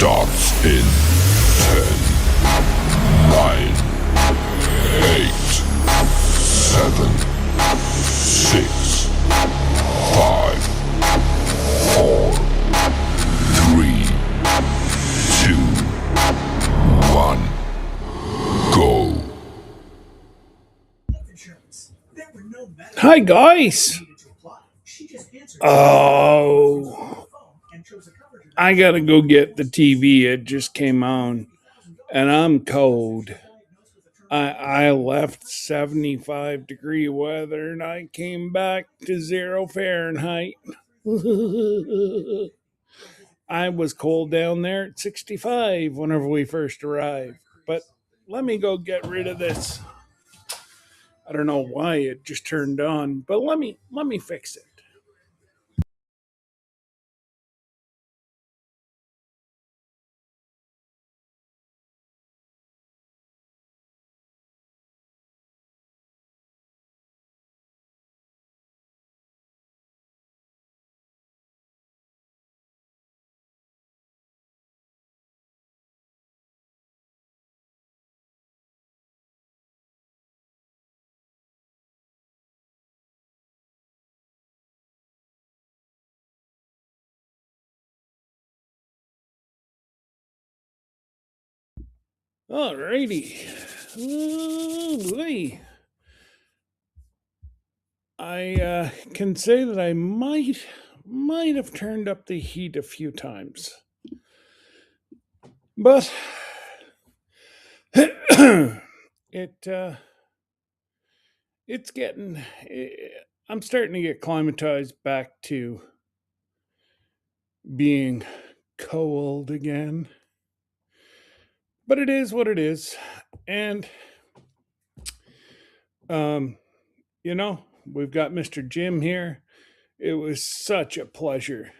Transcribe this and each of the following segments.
starts in 10, 9, 8, 7, 6, 5, 4, 3, 2, 1, go. Hi guys. Oh, I gotta go get the TV. It just came on, and I'm cold. I left 75-degree weather, and I came back to 0 Fahrenheit. I was cold down there at 65 whenever we first arrived. But let me go get rid of this. I don't know why it just turned on, but let me fix it. Alrighty. Oh, boy. I can say that I might have turned up the heat a few times, but it it's getting. I'm starting to get climatized back to being cold again, but it is what it is, and um, we've got Mr. Jim here. It was such a pleasure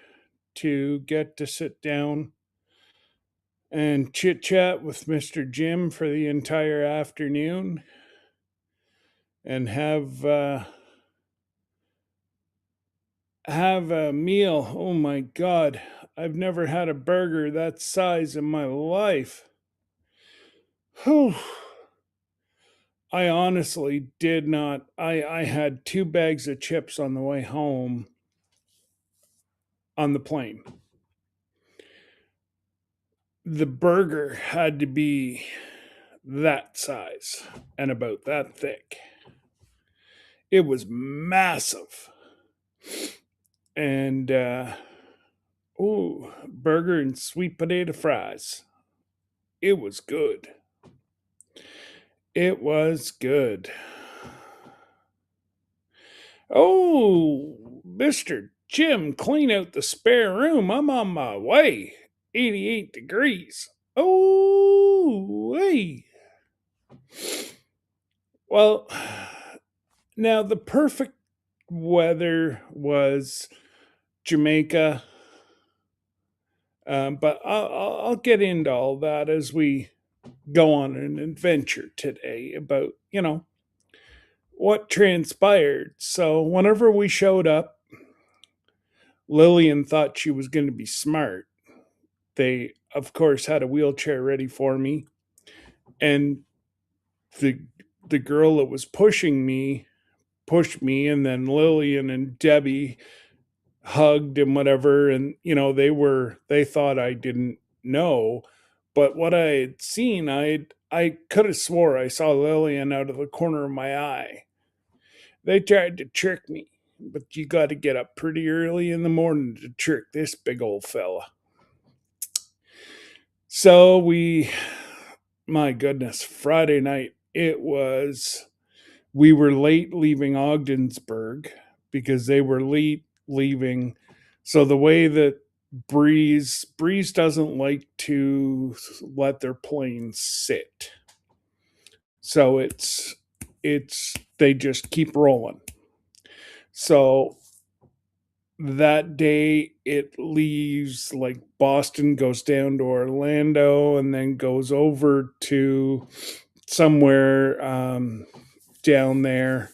to get to sit down and chit chat with Mr. Jim for the entire afternoon and have a meal. Oh my God, I've never had a burger that size in my life. Whew. I honestly did not. I had 2 bags of chips on the way home on the plane. The burger had to be that size and about that thick. It was massive. And burger and sweet potato fries. It was good. It was good. Oh, Mr. Jim, clean out the spare room. I'm on my way. 88 degrees. Oh, hey. Well, now the perfect weather was Jamaica. But I'll get into all that as we go on an adventure today about, what transpired. So, whenever we showed up, Lillian thought she was going to be smart. They, of course, had a wheelchair ready for me. And the, the girl that was pushing me pushed me, and then Lillian and Debbie hugged and whatever. And, they thought I didn't know. But what I had seen, I could have swore I saw Lillian out of the corner of my eye. They tried to trick me, but you got to get up pretty early in the morning to trick this big old fella. So my goodness, Friday night, we were late leaving Ogdensburg because they were late leaving. So the way that Breeze doesn't like to let their planes sit. So they just keep rolling. So that day it leaves like Boston, goes down to Orlando, and then goes over to somewhere down there,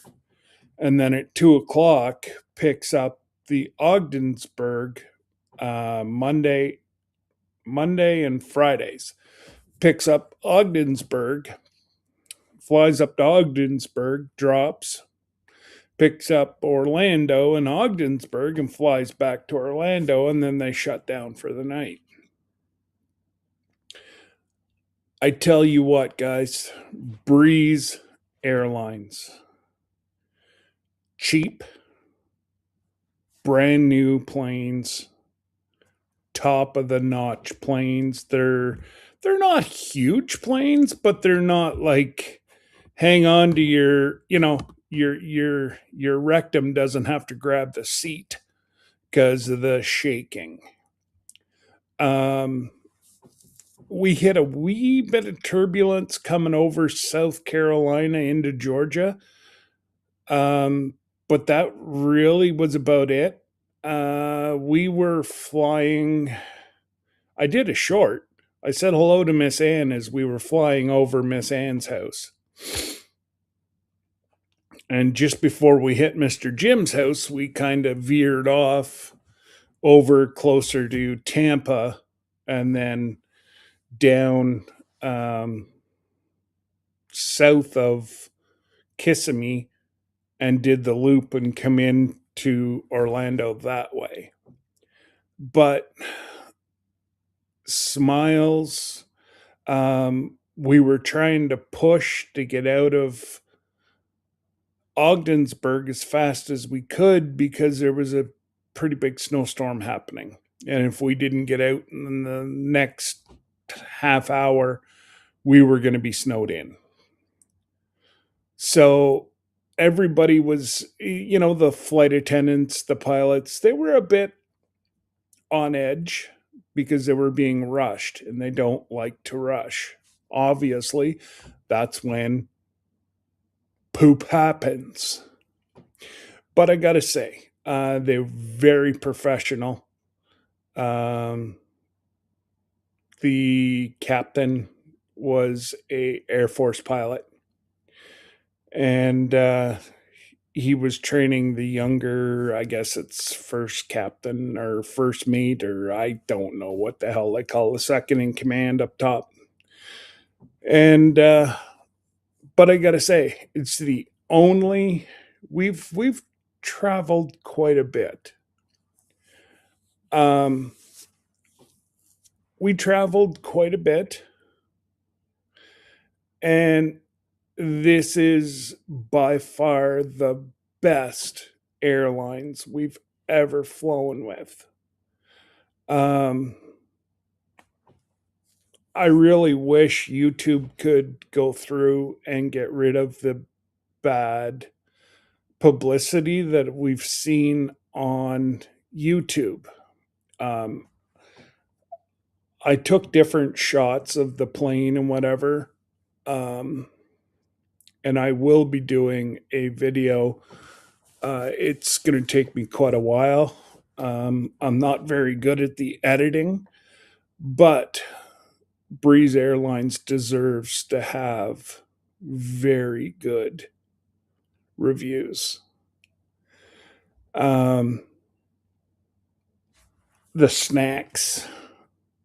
and then at 2 o'clock picks up the Ogdensburg Monday Monday and Fridays. Picks up Ogdensburg, flies up to Ogdensburg, drops, picks up Orlando and Ogdensburg and flies back to Orlando, and then they shut down for the night. I tell you what, guys, Breeze Airlines. Cheap, brand new planes, top of the notch planes. They're not huge planes, but they're not like hang on to your rectum doesn't have to grab the seat because of the shaking. Um, we hit a wee bit of turbulence coming over South Carolina into Georgia. But that really was about it. We were flying. I did a short. I said hello to Miss Ann as we were flying over Miss Ann's house. And just before we hit Mr. Jim's house, we kind of veered off over closer to Tampa and then down south of Kissimmee and did the loop and come in to Orlando that way. But Smiles, we were trying to push to get out of Ogdensburg as fast as we could because there was a pretty big snowstorm happening. And if we didn't get out in the next half hour, we were going to be snowed in. So everybody was, the flight attendants, the pilots, they were a bit on edge because they were being rushed and they don't like to rush. Obviously, that's when poop happens. But I got to say, they're very professional. The captain was a Air Force pilot, and he was training the younger, I guess it's first captain or first mate, or I don't know what the hell they call the second in command up top. And but I gotta say, it's the only we've traveled quite a bit. We traveled quite a bit, and this is by far the best airlines we've ever flown with. I really wish YouTube could go through and get rid of the bad publicity that we've seen on YouTube. I took different shots of the plane and whatever. And I will be doing a video. It's going to take me quite a while. I'm not very good at the editing, but Breeze Airlines deserves to have very good reviews. The snacks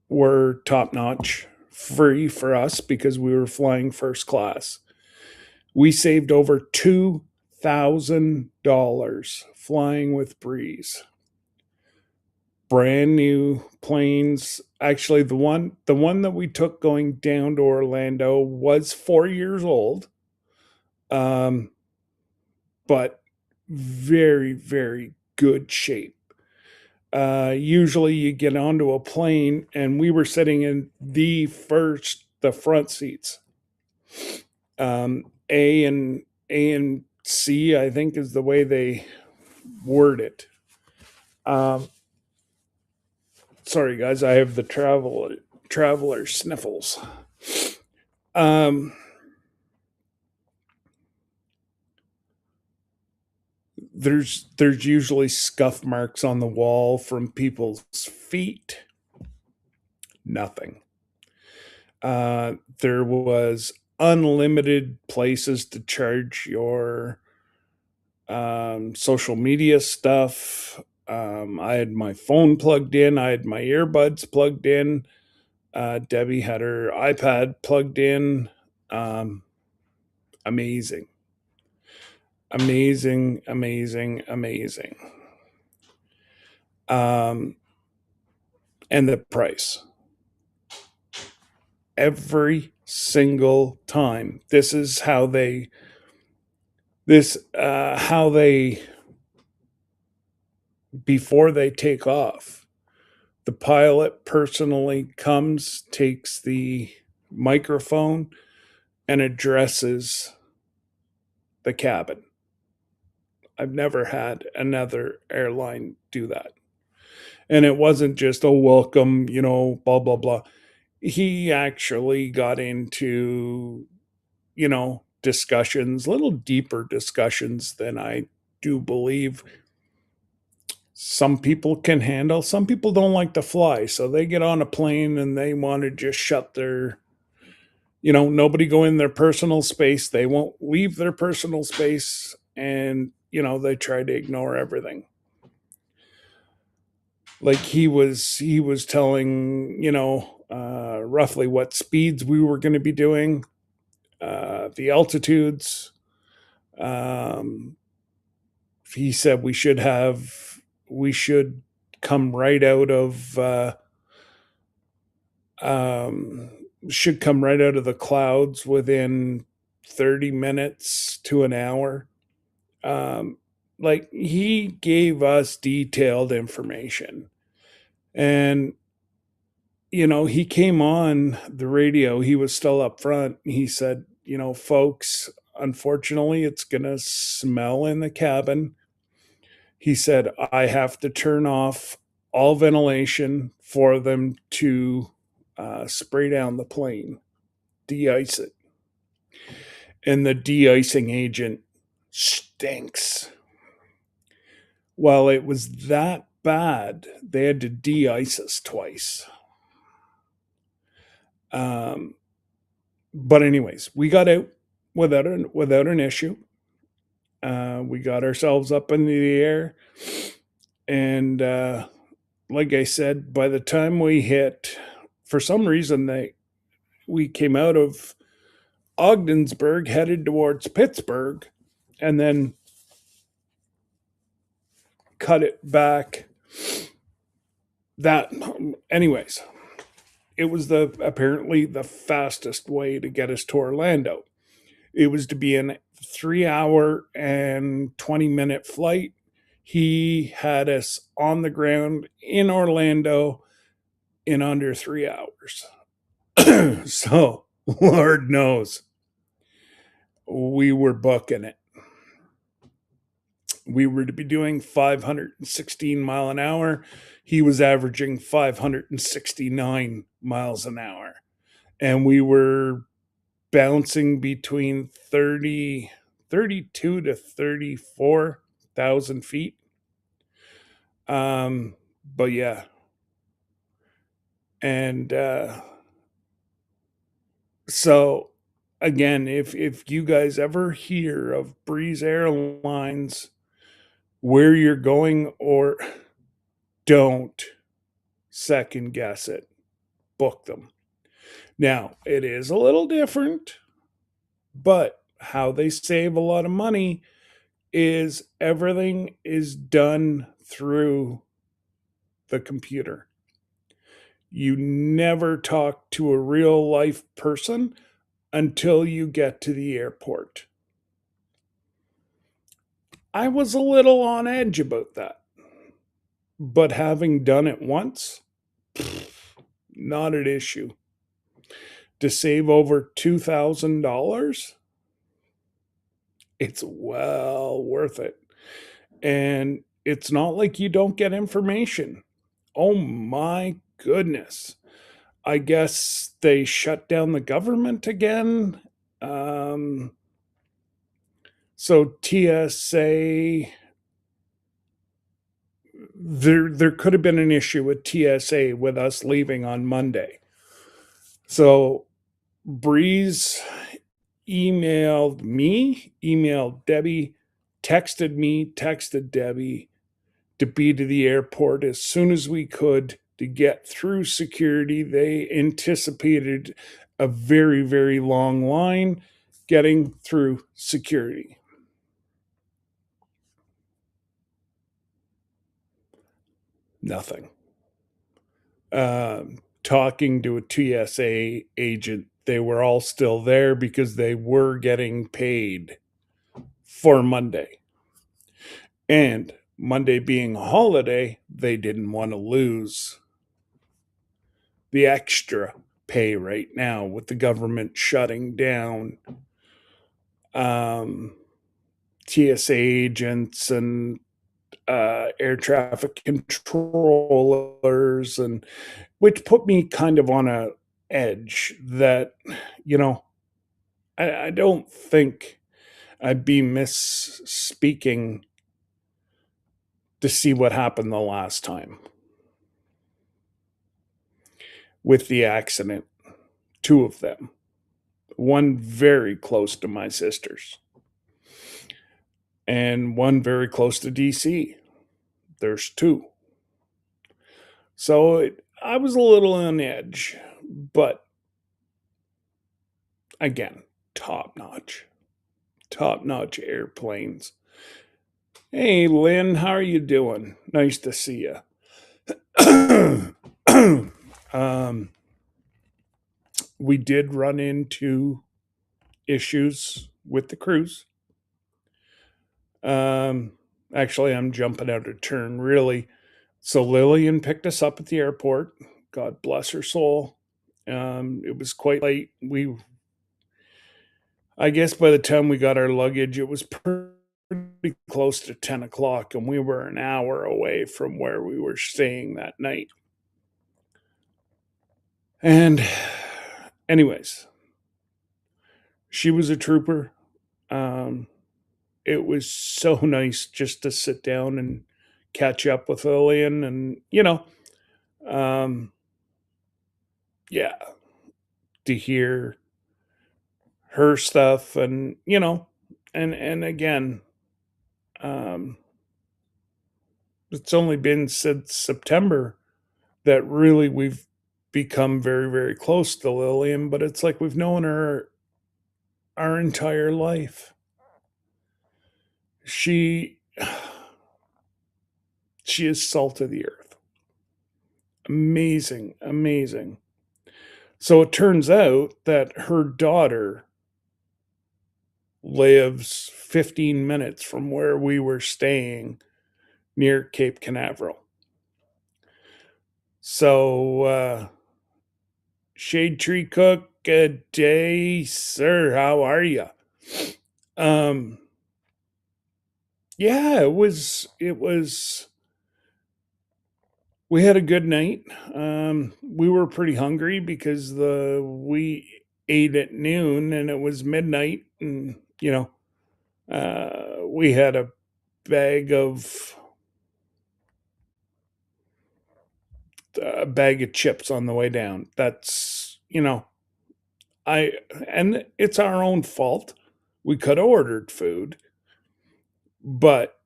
were top notch, free for us because we were flying first class. We saved over $2,000 flying with Breeze. Brand new planes. Actually, the one that we took going down to Orlando was 4 years old. But very, very good shape. Usually you get onto a plane, and we were sitting in the front seats. A and C, I think, is the way they word it. Sorry, guys, I have the traveler sniffles. There's usually scuff marks on the wall from people's feet. Nothing. There was unlimited places to charge your social media stuff. I had my phone plugged in. I had my earbuds plugged in. Debbie had her iPad plugged in. Um, amazing, amazing, amazing, amazing. Um, and the price. Every single time. How they, before they take off, the pilot personally comes, takes the microphone, and addresses the cabin. I've never had another airline do that. And it wasn't just a welcome, blah, blah, blah. He actually got into, discussions, little deeper discussions than I do believe some people can handle. Some people don't like to fly, so they get on a plane and they want to just shut their, nobody go in their personal space. They won't leave their personal space, and they try to ignore everything. Like he was telling roughly what speeds we were going to be doing, the altitudes. Um, he said we should come right out of um, should come right out of the clouds within 30 minutes to an hour. Um, like he gave us detailed information, and he came on the radio. He was still up front. He said, folks, unfortunately, it's going to smell in the cabin. He said, I have to turn off all ventilation for them to spray down the plane, de ice it. And the de icing agent stinks. Well, it was that bad, they had to de ice us twice. Um, but anyways, we got out without an issue. We got ourselves up into the air, and like I said, by the time we hit, for some reason we came out of Ogdensburg, headed towards Pittsburgh, and then cut it back. That, anyways, it was apparently the fastest way to get us to Orlando. It was to be a 3 hour and 20-minute flight. He had us on the ground in Orlando in under 3 hours. So, Lord knows, we were booking it. We were to be doing 516 mile an hour. He was averaging 569 miles an hour. And we were bouncing between 32 to 34,000 feet. But yeah. And so again, if you guys ever hear of Breeze Airlines, where you're going, or don't second guess it, book them. Now, it is a little different, but how they save a lot of money is everything is done through the computer. You never talk to a real life person until you get to the airport. I was a little on edge about that. But having done it once, not an issue. To save over $2,000, it's well worth it. And it's not like you don't get information. Oh my goodness. I guess they shut down the government again. So TSA, there could have been an issue with TSA with us leaving on Monday. So Breeze emailed me, emailed Debbie, texted me, texted Debbie to be to the airport as soon as we could to get through security. They anticipated a very, very long line getting through security. Nothing. Talking to a TSA agent, they were all still there because they were getting paid for Monday. And Monday being a holiday, they didn't want to lose the extra pay right now with the government shutting down um, TSA agents and air traffic controllers, and which put me kind of on a edge that, you know, I don't think I'd be misspeaking to see what happened the last time with the accident. Two of them, one very close to my sister's, and one very close to DC. There's two. So I was a little on edge, but again, top notch, top notch airplanes. Hey, Lynn, how are you doing? Nice to see you. um, we did run into issues with the cruise. Um, Actually, I'm jumping out of turn, really. So Lillian picked us up at the airport. God bless her soul. It was quite late. I guess by the time we got our luggage, it was pretty close to 10 o'clock, and we were an hour away from where we were staying that night. And, anyways, she was a trooper. Um, it was so nice just to sit down and catch up with Lillian, and, um, yeah, to hear her stuff, and and again, um, it's only been since September that really we've become very, very close to Lillian, but it's like we've known her our entire life. She she is salt of the earth. Amazing, amazing. So it turns out that her daughter lives 15 minutes from where we were staying near Cape Canaveral. So, Shade Tree Cook, good day, sir. How are you? Um, yeah, it was we had a good night. We were pretty hungry because the we ate at noon and it was midnight, and we had bag of a bag of chips on the way down. That's I and it's our own fault. We could have ordered food, but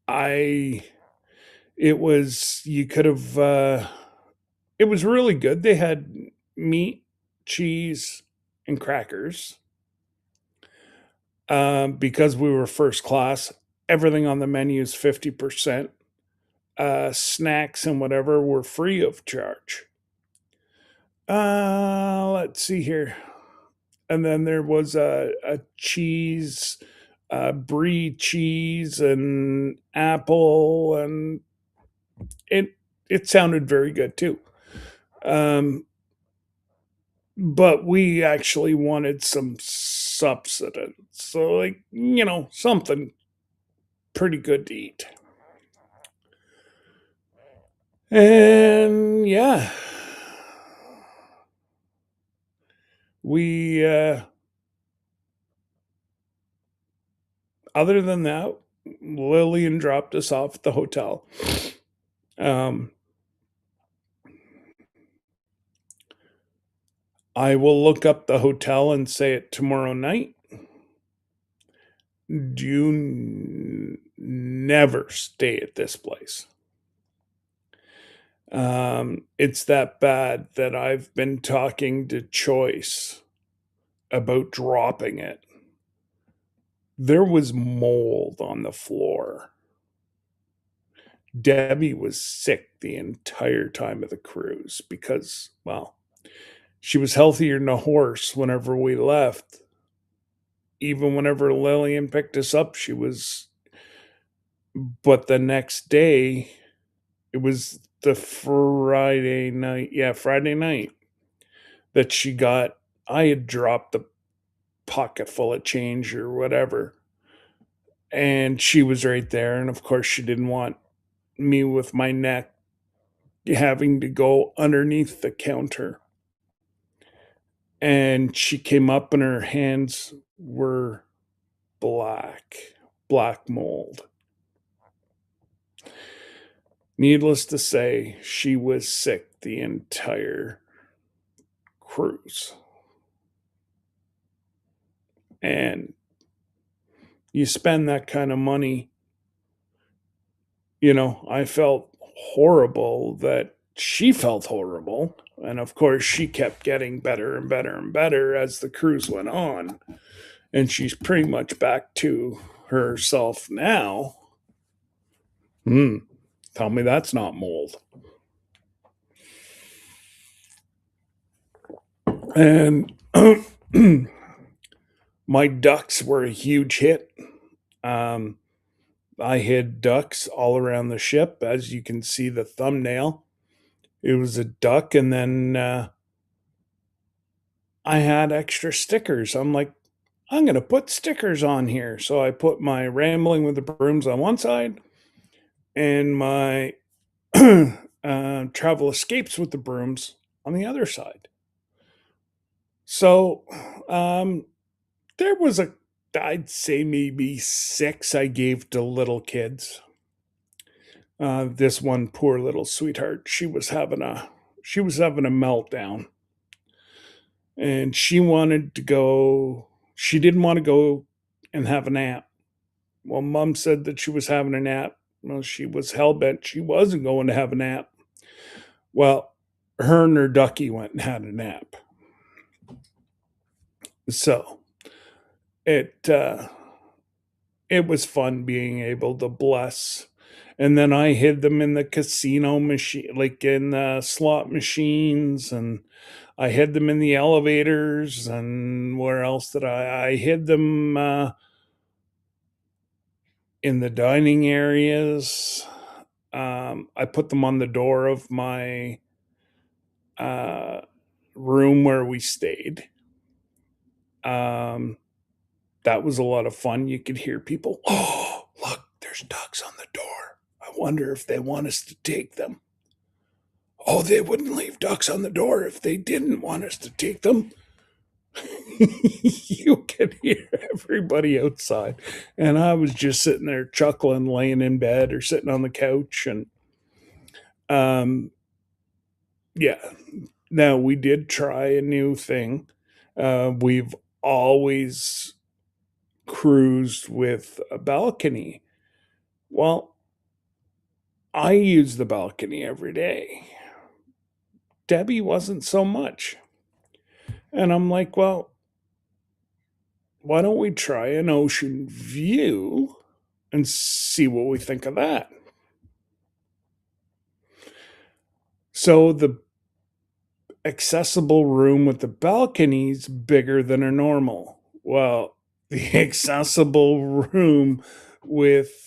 I it was you could have it was really good. They had meat, cheese, and crackers. Because we were first class, everything on the menu is 50%. Snacks and whatever were free of charge. Let's see here. And then there was a cheese, brie cheese, and apple, and it sounded very good too. Um, but we actually wanted some substance, so like something pretty good to eat. And yeah, we other than that, Lillian dropped us off at the hotel. Um, I will look up the hotel and say it tomorrow night. Do never stay at this place. It's that bad that I've been talking to Choice about dropping it. There was mold on the floor. Debbie was sick the entire time of the cruise because, well, she was healthier than a horse whenever we left. Even whenever Lillian picked us up, she was. But the next day, it was the Friday night. Yeah, Friday night that she got. I had dropped the pocket full of change or whatever. And she was right there. And of course, she didn't want me with my neck having to go underneath the counter. And she came up, and her hands were black, black mold. Needless to say, she was sick the entire cruise. And you spend that kind of money, I felt horrible that she felt horrible. And of course, she kept getting better and better and better as the cruise went on. And she's pretty much back to herself now. Tell me that's not mold. And my ducks were a huge hit. I hid ducks all around the ship, as you can see the thumbnail. It was a duck, and then I had extra stickers. I'm like, I'm going to put stickers on here. So I put my Rambling with the Brooms on one side and my Travel Escapes with the Brooms on the other side. So there was I'd say maybe 6 I gave to little kids. This one poor little sweetheart, she was having a meltdown, and she didn't want to go and have a nap. Well, Mom said that she was having a nap. Well, she was hell-bent she wasn't going to have a nap. Well, her and her ducky went and had a nap. So it was fun being able to bless. And then I hid them in the casino machine, like in the slot machines, and I hid them in the elevators. And where else did I hid them in the dining areas. I put them on the door of my room where we stayed. That was a lot of fun. You could hear people, oh, look, there's ducks on the door. I wonder if they want us to take them. Oh, they wouldn't leave ducks on the door if they didn't want us to take them. You could hear everybody outside. And I was just sitting there chuckling, laying in bed or sitting on the couch. And yeah. Now, we did try a new thing. We've always cruised with a balcony. Well, I use the balcony every day. Debbie wasn't so much. And I'm like, well, why don't we try an ocean view and see what we think of that? So the accessible room with the balcony's bigger than a normal. Well, the accessible room with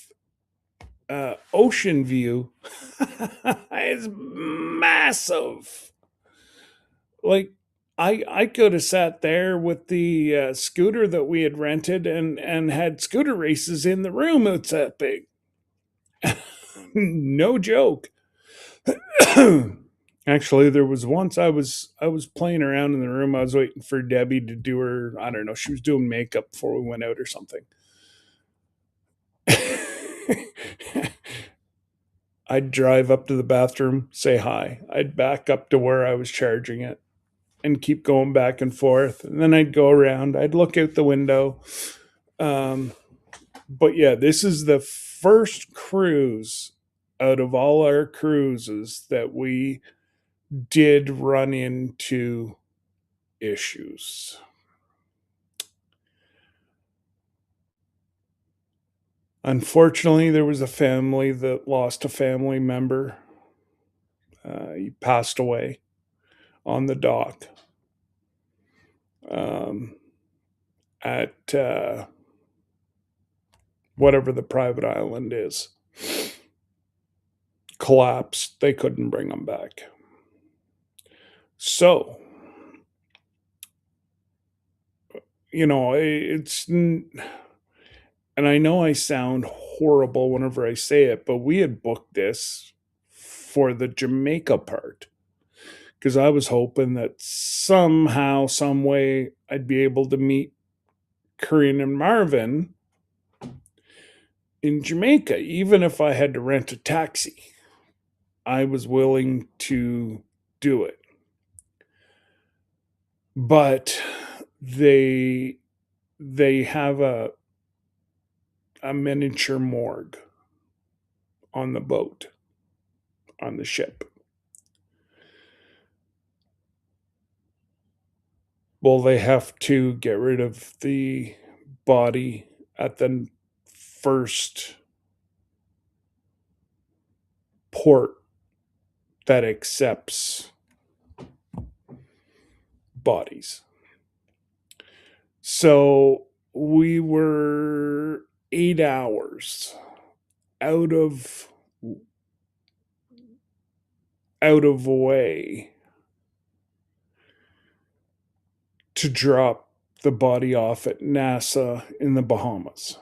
ocean view is massive. Like, I could have sat there with the scooter that we had rented and had scooter races in the room. It's that big. No joke. Actually, there was once I was playing around in the room. I was waiting for Debbie to do her, I don't know, she was doing makeup before we went out or something. I'd drive up to the bathroom, say hi. I'd back up to where I was charging it and keep going back and forth. And then I'd go around. I'd look out the window. But yeah, this is the first cruise out of all our cruises that we did run into issues. Unfortunately, there was a family that lost a family member. He passed away on the dock um, at whatever the private island is. Collapsed. They couldn't bring him back. So, it's, and I know I sound horrible whenever I say it, but we had booked this for the Jamaica part because I was hoping that somehow, some way, I'd be able to meet Corinne and Marvin in Jamaica, even if I had to rent a taxi. I was willing to do it. But they have a miniature morgue on the boat, on the ship. Well, they have to get rid of the body at the first port that accepts bodies. So we were 8 hours out of way to drop the body off at NASA in the Bahamas.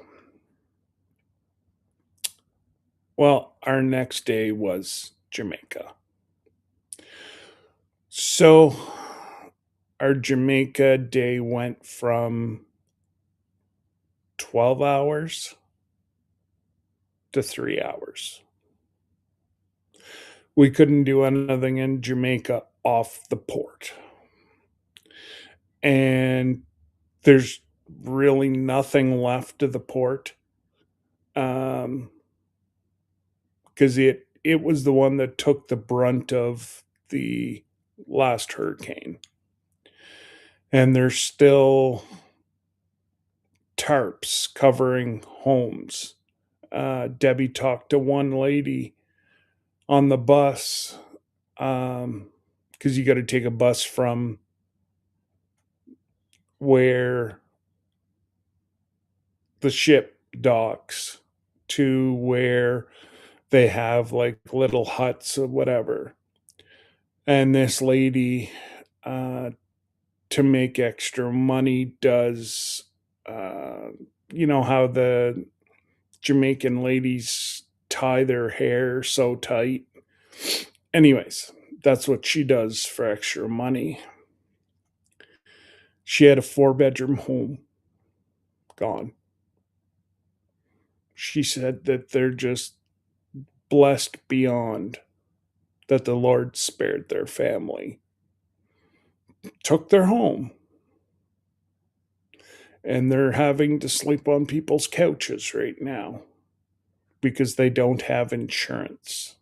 Well, our next day was Jamaica. So our Jamaica day went from 12 hours to 3 hours. We couldn't do anything in Jamaica off the port. And there's really nothing left of the port. Because it was the one that took the brunt of the last hurricane. And there's still tarps covering homes. Debbie talked to one lady on the bus because you got to take a bus from where the ship docks to where they have like little huts or whatever. And this lady, to make extra money, does, how the Jamaican ladies tie their hair so tight. Anyways, that's what she does for extra money. She had a 4-bedroom home gone. She said that they're just blessed beyond that the Lord spared their family, took their home, and they're having to sleep on people's couches right now because they don't have insurance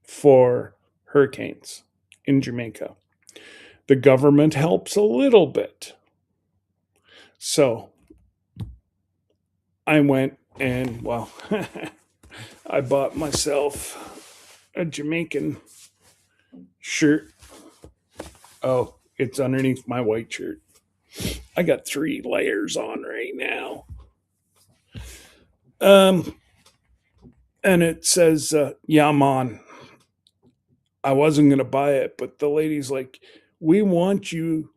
for hurricanes in Jamaica. The government helps a little bit. So I went and, well, I bought myself a Jamaican shirt. Oh, it's underneath my white shirt. I got 3 layers on right now. And it says, yeah, man. I wasn't going to buy it, but the lady's like, we want you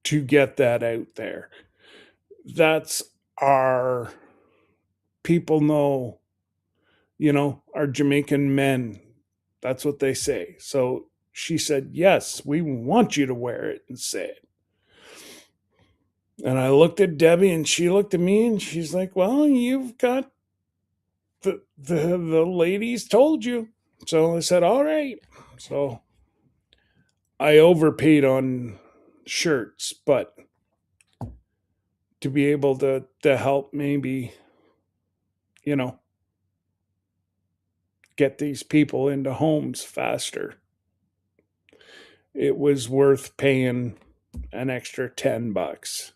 to get that out there. That's our people know, our Jamaican men. That's what they say. So she said, yes, we want you to wear it and say it. And I looked at Debbie and she looked at me and she's like, well, you've got the ladies told you. So I said, all right. So I overpaid on shirts, but to be able to help maybe you know, get these people into homes faster. It was worth paying an extra $10.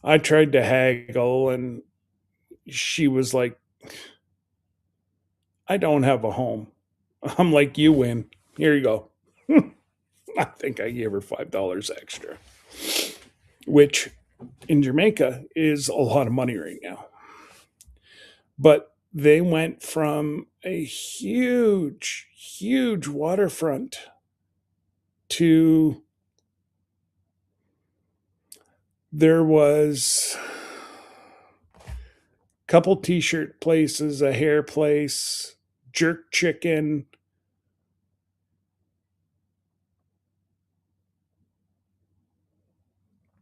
I tried to haggle and she was like, I don't have a home. I'm like, you win. Here you go. I think I gave her $5 extra, which in Jamaica is a lot of money right now. But they went from a huge, huge waterfront to there was a couple t-shirt places, a hair place, jerk chicken.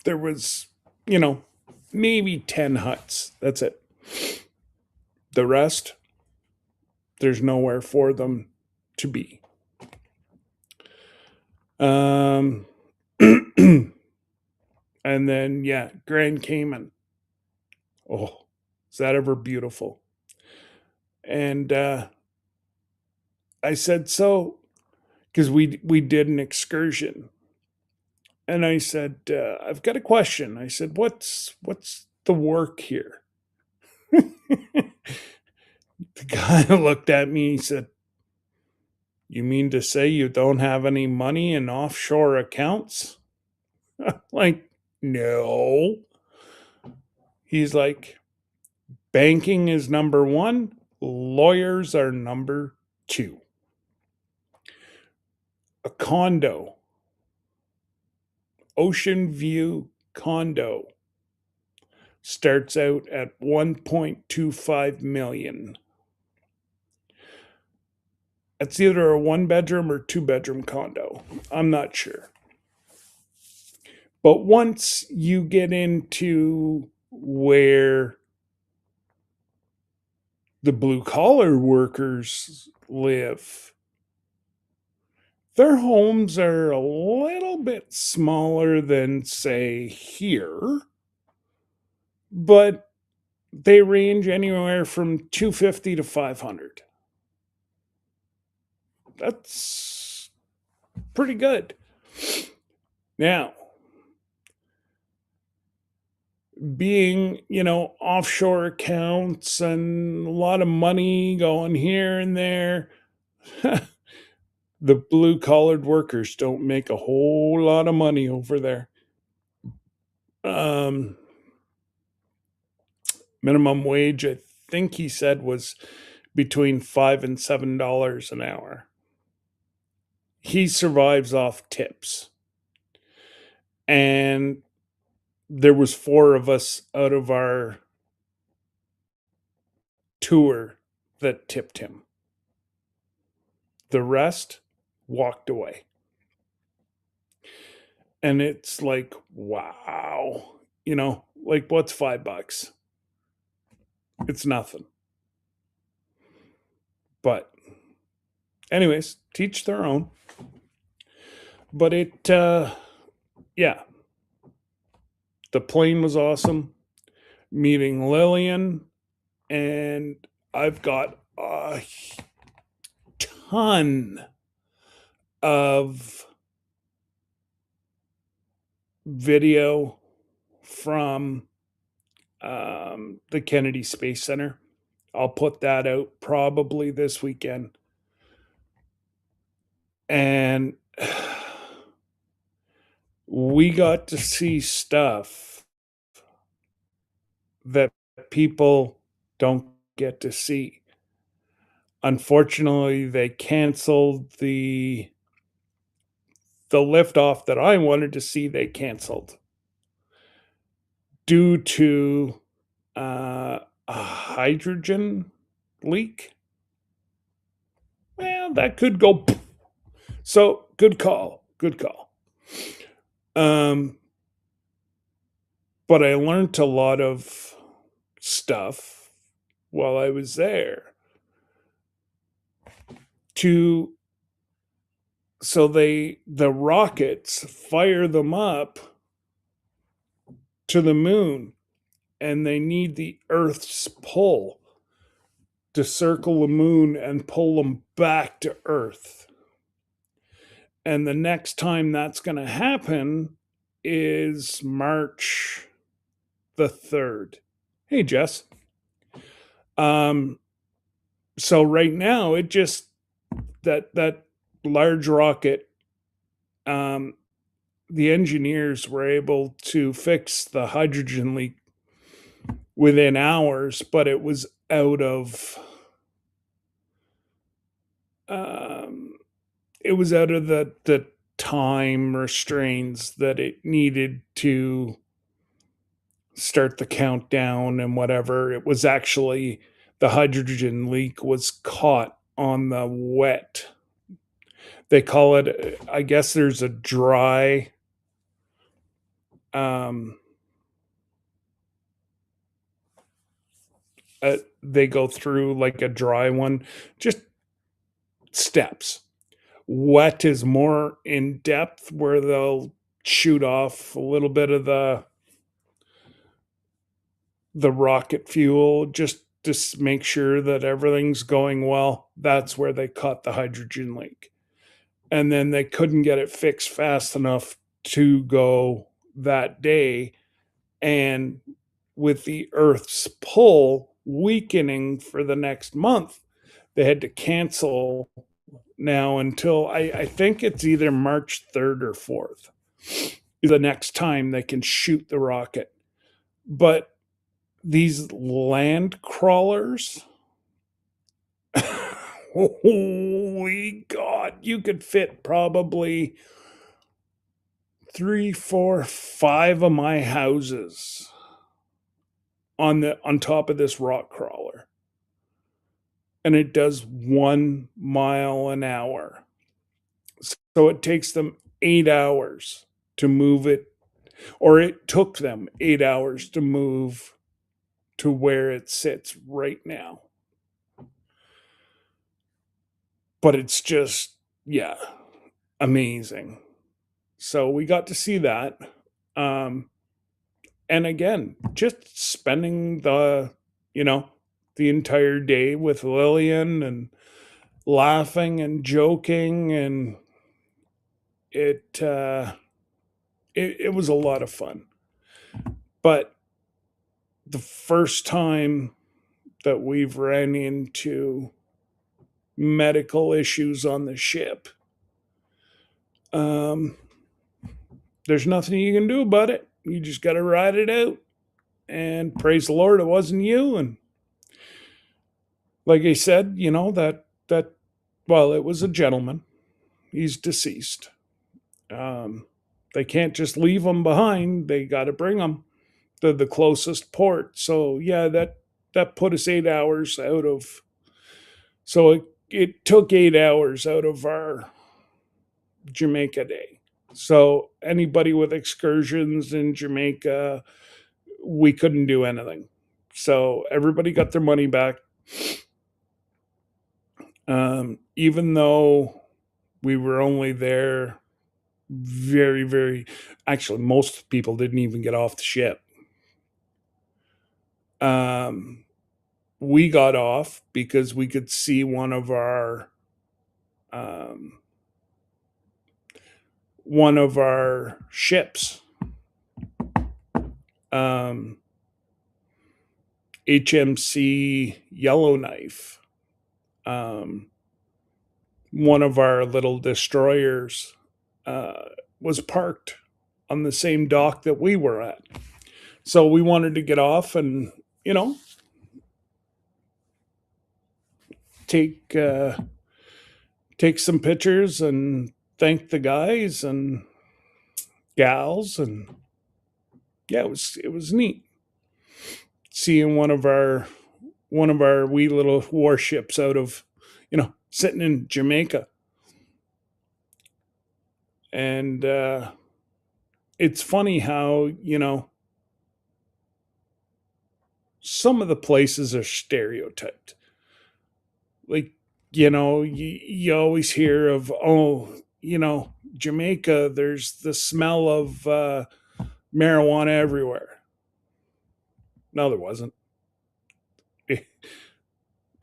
There was, maybe 10 huts. That's it. The rest, there's nowhere for them to be. And then, yeah, Grand Cayman. Oh, is that ever beautiful? And I said, so, because we did an excursion. And I said, I've got a question. I said, what's the work here? The guy looked at me. He said, you mean to say you don't have any money in offshore accounts? Like, no. He's like, banking is number one, lawyers are number two. A condo, ocean view condo, starts out at 1.25 million. It's either a 1-bedroom or 2-bedroom condo. I'm not sure. But once you get into where the blue collar workers live, their homes are a little bit smaller than, say, here, but they range anywhere from 250 to 500. That's pretty good. Now, being, offshore accounts and a lot of money going here and there, the blue collared workers don't make a whole lot of money over there. Minimum wage, I think he said, was between $5 and $7 an hour. He survives off tips. And there was 4 of us out of our tour that tipped him. The rest walked away. And it's like, wow. Like, what's $5? It's nothing. But anyways, teach their own. But yeah, the plane was awesome. Meeting Lillian, and I've got a ton of video from the Kennedy Space Center. I'll put that out probably this weekend. And we got to see stuff that people don't get to see. Unfortunately, they canceled the liftoff that I wanted to see. They canceled due to a hydrogen leak. Well, that could go. So good call. But I learned a lot of stuff while I was there. So the rockets fire them up to the moon and they need the Earth's pull to circle the moon and pull them back to Earth. And the next time that's going to happen is March the 3rd. Hey, Jess. Um, so right now, it just that large rocket, um, the engineers were able to fix the hydrogen leak within hours, but it was out of um, the time restraints that it needed to start the countdown and whatever. It was actually the hydrogen leak was caught on the wet. They call it, I guess there's a dry um they go through like a dry one, just steps. Wet is more in depth where they'll shoot off a little bit of the rocket fuel just to make sure that everything's going well. That's where they caught the hydrogen leak. And then they couldn't get it fixed fast enough to go that day. And with the Earth's pull weakening for the next month, they had to cancel now until I think it's either March 3rd or 4th is the next time they can shoot the rocket. But these land crawlers, holy God, you could fit probably 3, 4, 5 of my houses on top of this rock crawler. And it does 1 mile an hour. So it takes them 8 hours to move it, or it took them 8 hours to move to where it sits right now. But it's just, yeah, amazing. So we got to see that. And again, just spending the entire day with Lillian and laughing and joking, and it was a lot of fun. But the first time that we've ran into medical issues on the ship, there's nothing you can do about it. You just got to ride it out and praise the Lord it wasn't you. And like I said, well, it was a gentleman. He's deceased. They can't just leave him behind. They got to bring him to the closest port. So yeah, that put us 8 hours out of. So it took 8 hours out of our Jamaica day. So anybody with excursions in Jamaica, we couldn't do anything. So everybody got their money back. Even though we were only there very, very, actually, most people didn't even get off the ship. We got off because we could see one of our ships, HMC Yellowknife, one of our little destroyers, was parked on the same dock that we were at. So we wanted to get off and, take some pictures and thank the guys and gals, and yeah, it was neat seeing one of our wee little warships out of sitting in Jamaica. And it's funny how some of the places are stereotyped. Like, you always hear of, Jamaica, there's the smell of marijuana everywhere. No, there wasn't. It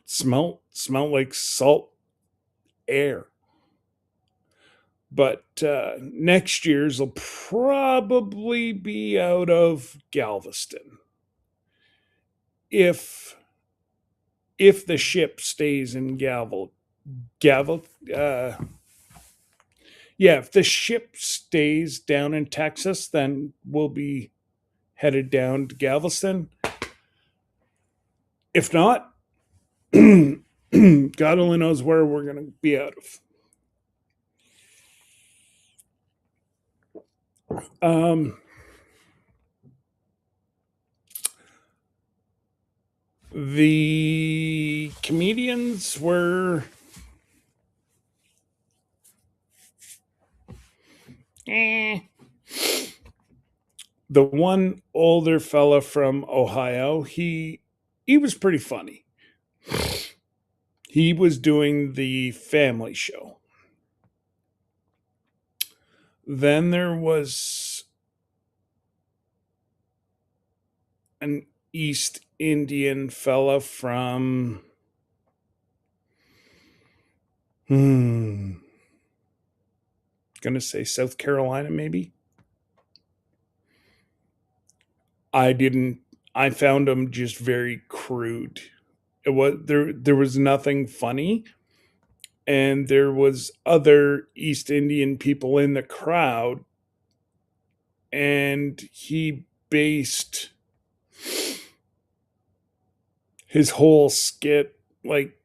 smelled like salt air. But next year's will probably be out of Galveston if the ship stays in Gavel. Yeah, if the ship stays down in Texas, then we'll be headed down to Galveston. If not, God only knows where we're going to be out of. The comedians were eh. The one older fella from Ohio, he was pretty funny. He was doing the family show. Then there was an East Indian fella from gonna say South Carolina, maybe. I found him just very crude. It was there was nothing funny, and there was other East Indian people in the crowd, and he based his whole skit like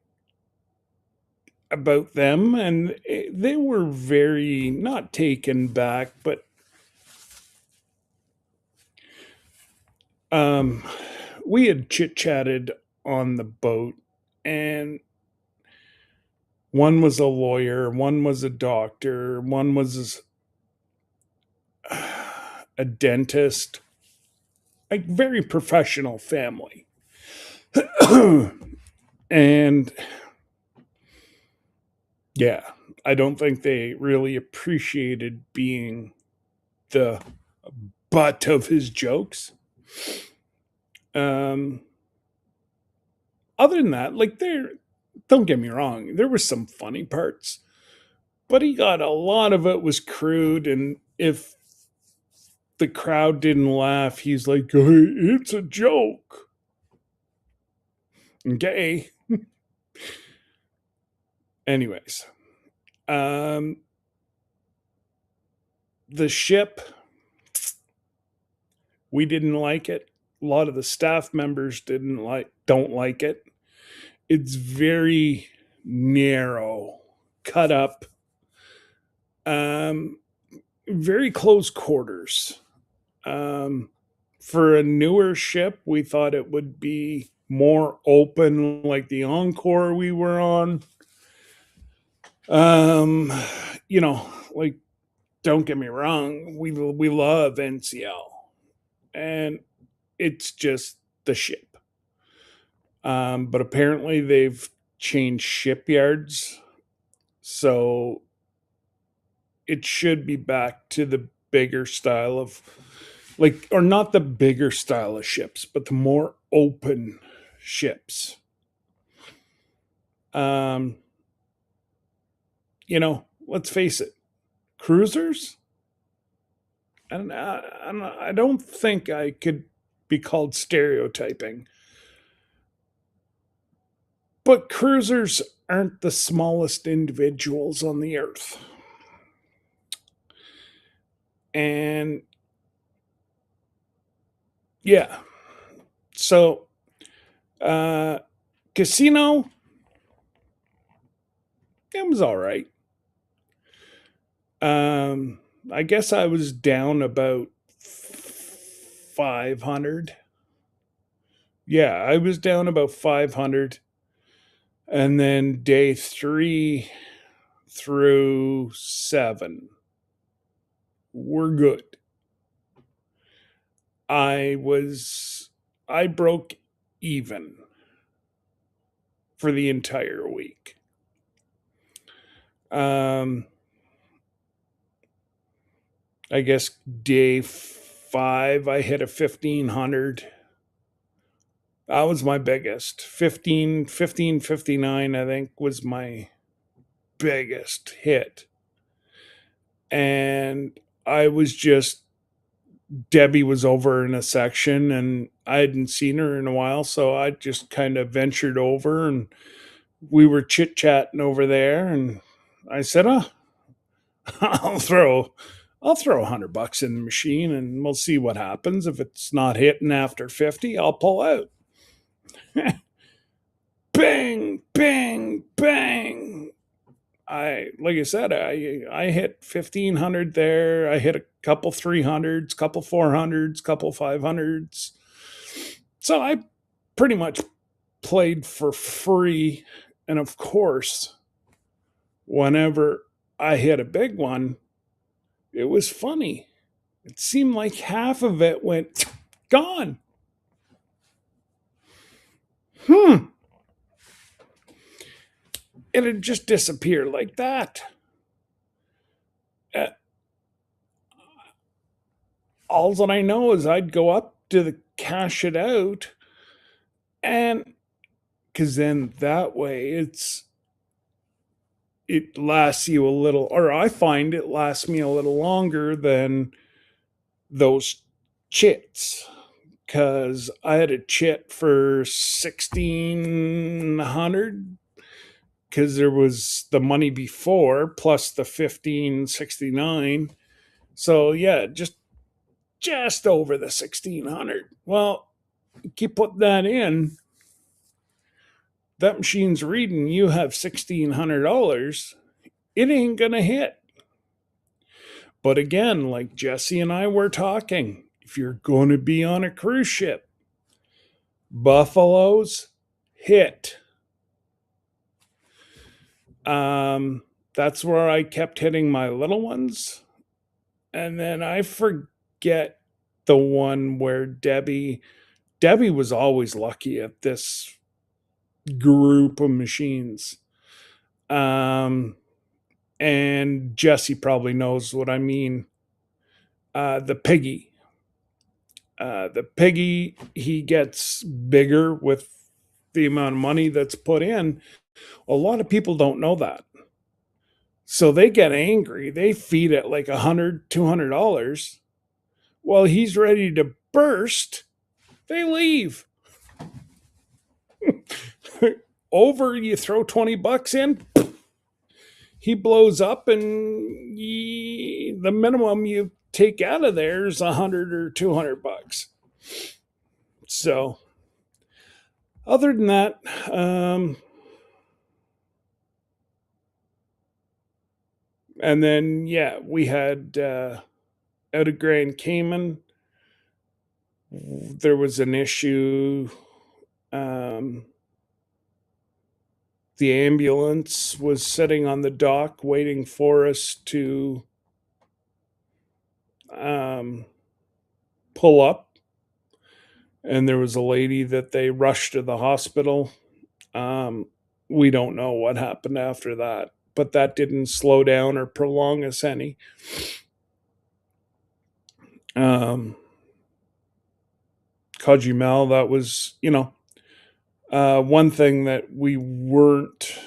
about them, and they were very not taken back, but we had chit chatted on the boat, and one was a lawyer, one was a doctor, one was a dentist, like very professional family. And yeah, I don't think they really appreciated being the butt of his jokes. Um, Other than that, like don't get me wrong, there were some funny parts, but he got a lot of it was crude, and if the crowd didn't laugh, he's like, hey, it's a joke. Okay. Anyways, um, the ship, we didn't like it. A lot of the staff members don't like it. It's very narrow, cut up, um, very close quarters. Um, for a newer ship, we thought it would be more open, like the Encore we were on. Um, you know, like don't get me wrong, we love NCL, and it's just the ship. But apparently they've changed shipyards, so it should be back to the bigger style of like, or not the bigger style of ships, but the more open ships. Um, let's face it, cruisers. And I don't think I could be called stereotyping, but cruisers aren't the smallest individuals on the earth. And yeah, so uh, casino, it was all right. I guess I was down about 500. Yeah, I was down about 500. And then day 3 through 7 were good. I broke even for the entire week. I guess day 5 I hit a 1500. That was my biggest. 1559, I think, was my biggest hit. And I was just, Debbie was over in a section and I hadn't seen her in a while. So I just kind of ventured over and we were chit chatting over there. And I said, oh, I'll throw. I'll throw $100 in the machine and we'll see what happens. If it's not hitting after 50, I'll pull out. Bang, bang, bang. Like I said, I hit 1500 there. I hit a couple 300s, couple 400s, couple 500s. So I pretty much played for free. And of course, whenever I hit a big one, it was funny. It seemed like half of it went gone. Hmm. It had just disappeared like that. Uh, all that I know is I'd go up to the cash it out, and because then that way it lasts you a little, or I find it lasts me a little longer than those chits. Because I had a chit for 1600 because there was the money before plus the 1569. So yeah, just over the 1600. Well, keep putting that in. That machine's reading you have $1,600. It ain't gonna hit. But again, like Jesse and I were talking, if you're going to be on a cruise ship, buffaloes hit. That's where I kept hitting my little ones. And then I forget the one where Debbie was always lucky at this group of machines. And Jesse probably knows what I mean. The piggy. The piggy, he gets bigger with the amount of money that's put in. A lot of people don't know that. So they get angry. They feed it like $100, $200. Well, he's ready to burst. They leave. Over, you throw $20 in, he blows up, and the minimum you take out of there is $100 or $200. So, other than that, and then yeah, we had out of Grand Cayman. There was an issue. The ambulance was sitting on the dock waiting for us to pull up. And there was a lady that they rushed to the hospital. We don't know what happened after that, but that didn't slow down or prolong us any. Cozumel, that was, one thing that we weren't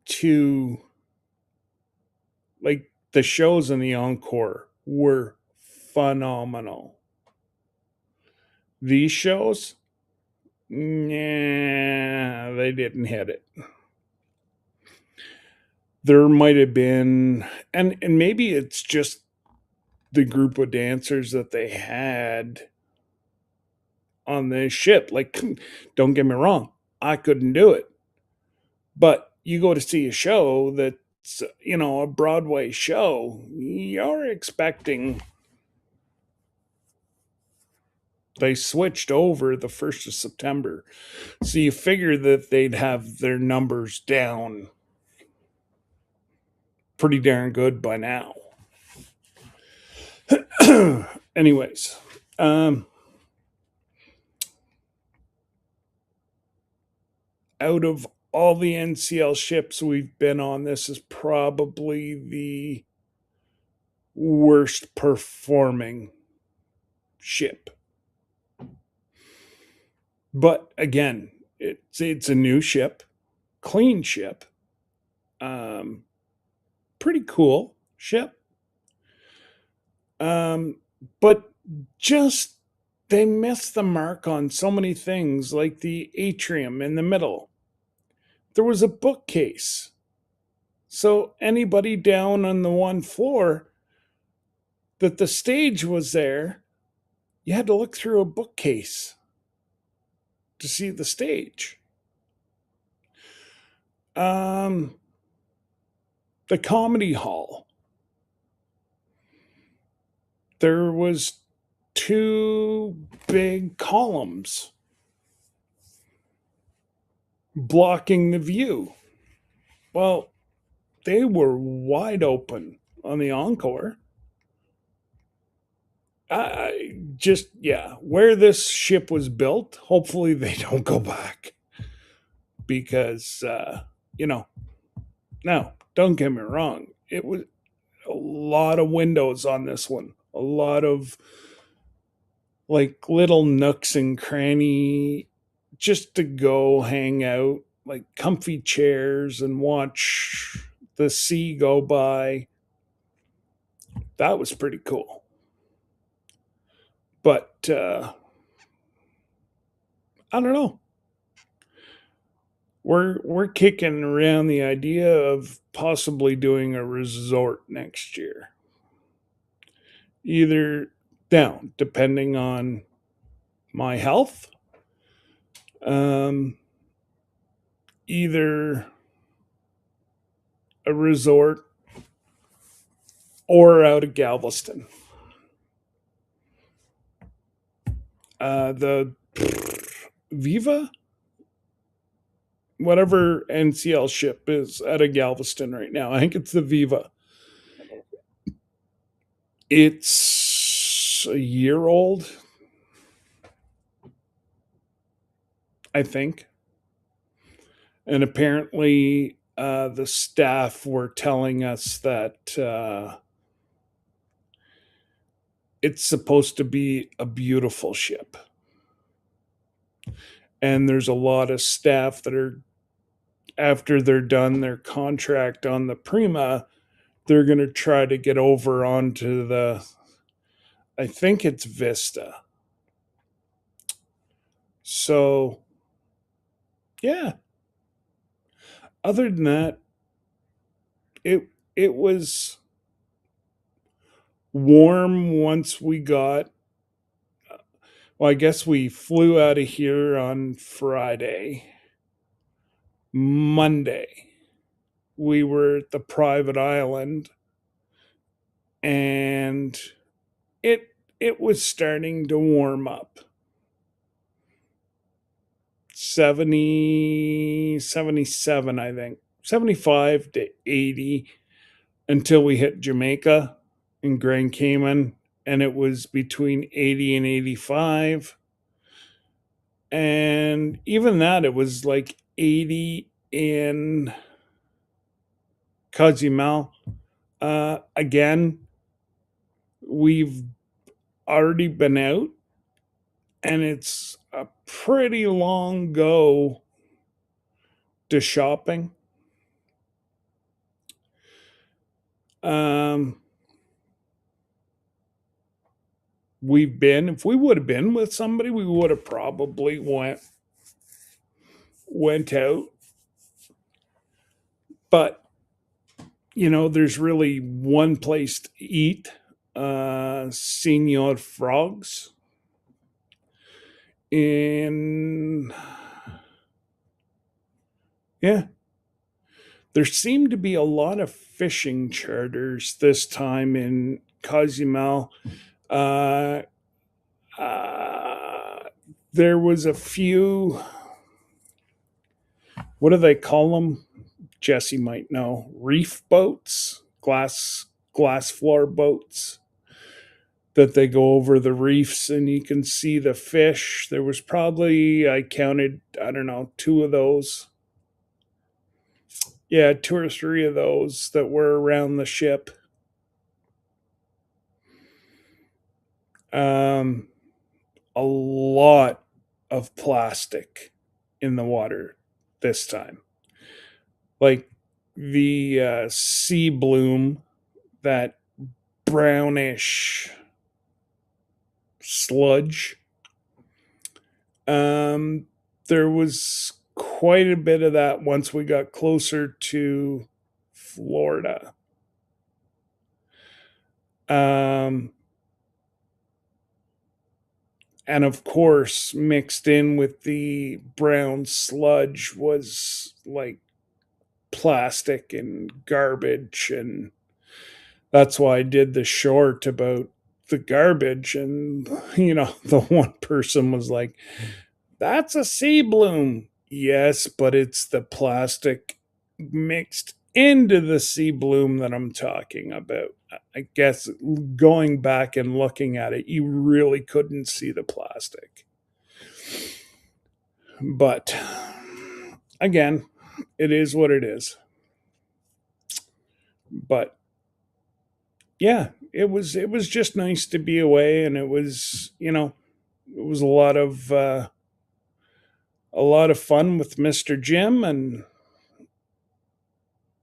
too, like, the shows in the encore were phenomenal. These shows, nah, they didn't hit it. There might have been, and maybe it's just the group of dancers that they had on the ship. Like, don't get me wrong, I couldn't do it. But you go to see a show that's, a Broadway show, you're expecting. They switched over the 1st of September. So you figure that they'd have their numbers down pretty darn good by now. Anyways, out of all the NCL ships we've been on, this is probably worst performing ship. But again, it's a new ship, clean ship, um, pretty cool ship. Um, but just they missed the mark on so many things, like the atrium in the middle. There was a bookcase. So anybody down on the one floor that the stage was there, you had to look through a bookcase to see the stage. Um, the comedy hall. There was two big columns blocking the view. Well, they were wide open on the encore. I just, yeah, where this ship was built, hopefully they don't go back because, you know, now don't get me wrong, it was a lot of windows on this one, a lot of like little nooks and cranny just to go hang out, like comfy chairs and watch the sea go by. That was pretty cool. But I don't know. We're kicking around the idea of possibly doing a resort next year. Either down, depending on my health, um, either a resort or out of Galveston. The Viva, whatever NCL ship is out of Galveston right now. I think it's the Viva. It's a year old, I think. And apparently, the staff were telling us that it's supposed to be a beautiful ship. And there's a lot of staff that are, after they're done their contract on the Prima, they're going to try to get over onto the, I think it's Vista. So, yeah. Other than that, it was warm once we got, well, I guess we flew out of here on Friday. Monday, we were at the private island, and it was starting to warm up. 70, 77, I think. 75 to 80 until we hit Jamaica and Grand Cayman, and it was between 80 and 85. And even that, it was like 80 in Cozumel. Again, we've already been out, and it's a pretty long go to shopping. Um, we've been, if we would have been with somebody, we would have probably went out. But you know, there's really one place to eat, Senor Frogs. And yeah, there seemed to be a lot of fishing charters this time in Cozumel. Uh, uh, there was a few. What do they call them? Jesse might know. Reef boats, glass floor boats that they go over the reefs and you can see the fish. There was probably, I counted, I don't know, two of those. Yeah, two or three of those that were around the ship. Um, a lot of plastic in the water this time. Like the sea bloom, that brownish sludge. Um, there was quite a bit of that once we got closer to Florida. Um, and of course, mixed in with the brown sludge was like plastic and garbage. And that's why I did the short about the garbage. And, the one person was like, that's a sea bloom. Yes, but it's the plastic mixed into the sea bloom that I'm talking about. I guess going back and looking at it, you really couldn't see the plastic. But again, it is what it is. But yeah, it was just nice to be away, and it was a lot of fun with Mr. Jim and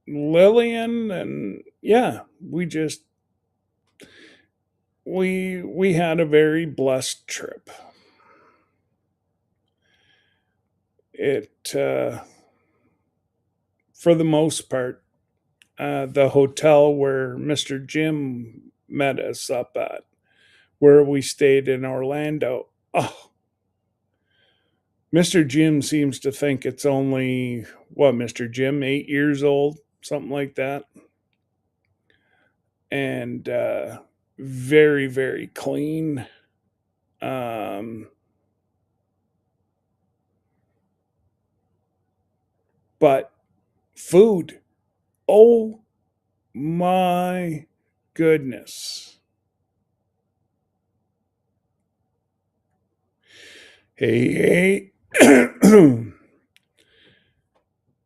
Lillian, and yeah, we had a very blessed trip. It For the most part, the hotel where Mr. Jim met us up at, where we stayed in Orlando. Oh, Mr. Jim seems to think it's only what, Mr. Jim, 8 years old, something like that, and very very clean. Um, but food, oh my goodness. Hey, hey.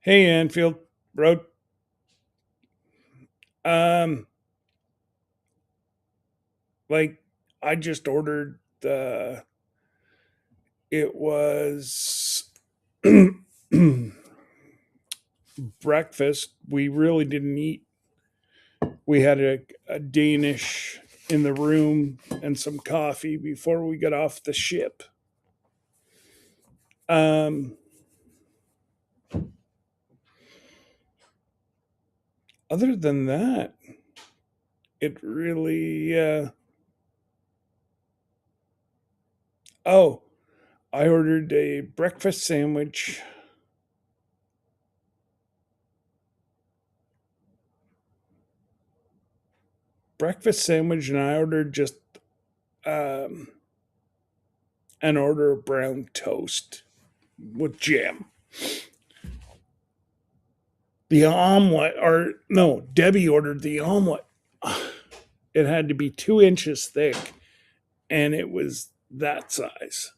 Hey, Anfield Road. Um, like I just ordered the. It was breakfast. We really didn't eat. We had a Danish in the room and some coffee before we got off the ship. Um, Other than that, it really. Oh, I ordered a breakfast sandwich. And I ordered just um, an order of brown toast with jam. The omelet, or no, Debbie ordered the omelet. It had to be 2 inches thick, and it was that size.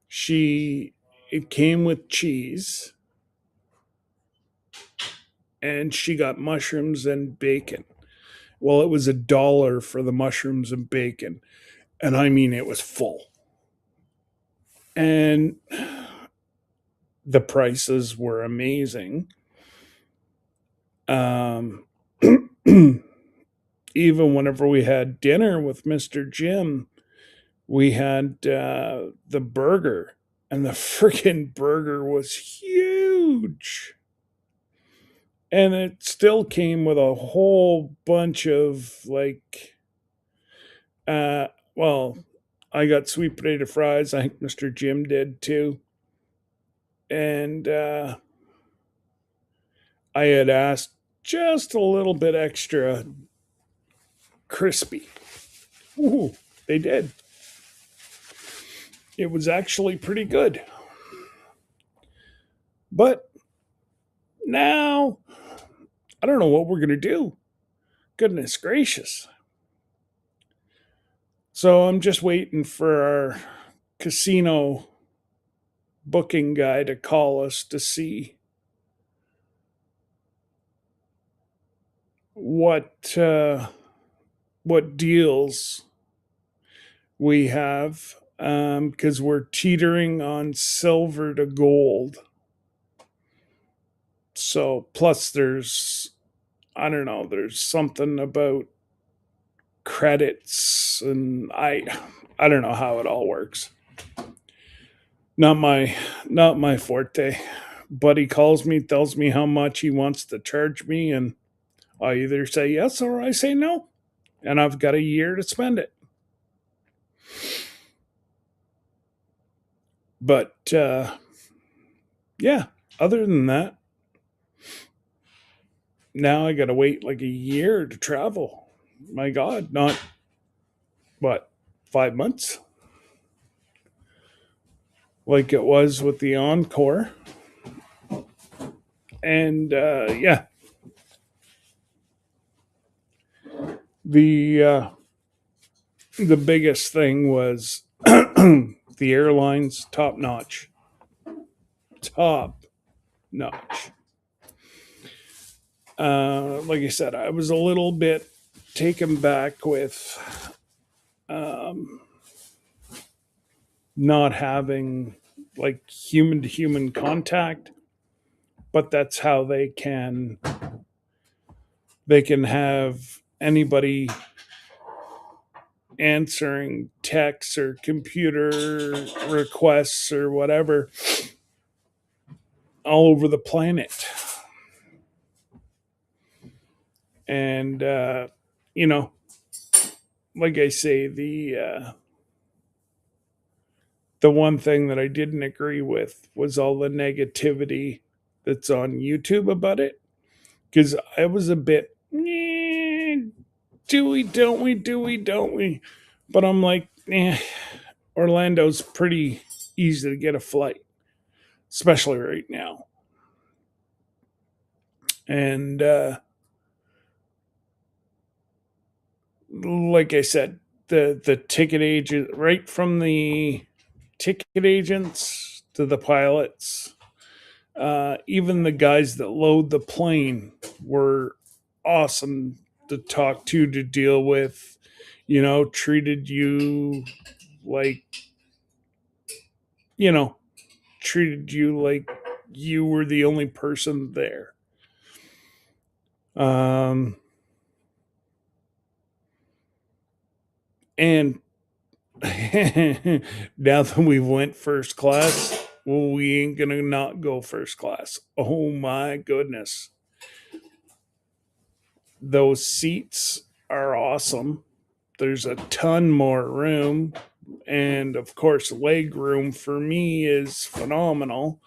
She, it came with cheese, and she got mushrooms and bacon. Well, it was $1 for the mushrooms and bacon, and I mean it was full. And the prices were amazing. Um, Even whenever we had dinner with Mr. Jim, we had the burger, and the freaking burger was huge. And it still came with a whole bunch of like, uh, well, I got sweet potato fries. I think Mr. Jim did too. And I had asked just a little bit extra crispy. Ooh, they did. It was actually pretty good. But now, I don't know what we're going to do. Goodness gracious. So I'm just waiting for our casino booking guy to call us to see what what deals we have, because we're teetering on silver to gold. So plus there's, I don't know, there's something about credits, and I don't know how it all works. Not my not my forte. But he calls me, tells me how much he wants to charge me, and I either say yes or I say no. And I've got a year to spend it. But yeah, other than that, now I got to wait like a year to travel. My God, not what, 5 months? Like it was with the Encore. And yeah, the uh, the biggest thing was the airlines top notch. Like I said, I was a little bit taken back with um, not having like human to human contact, but that's how they can have anybody answering texts or computer requests or whatever all over the planet. And you know, like I say, the one thing that I didn't agree with was all the negativity that's on YouTube about it. Because I was a bit, do we, don't we, do we, don't we? But I'm like, Orlando's pretty easy to get a flight, especially right now. And like I said, the ticket agent, right from the ticket agents to the pilots, even the guys that load the plane were awesome to talk to deal with. Treated you like, you know, treated you like you were the only person there. Um, and now that we went first class, well, we ain't gonna not go first class. Oh my goodness. Those seats are awesome. There's a ton more room. And of course, leg room for me is phenomenal.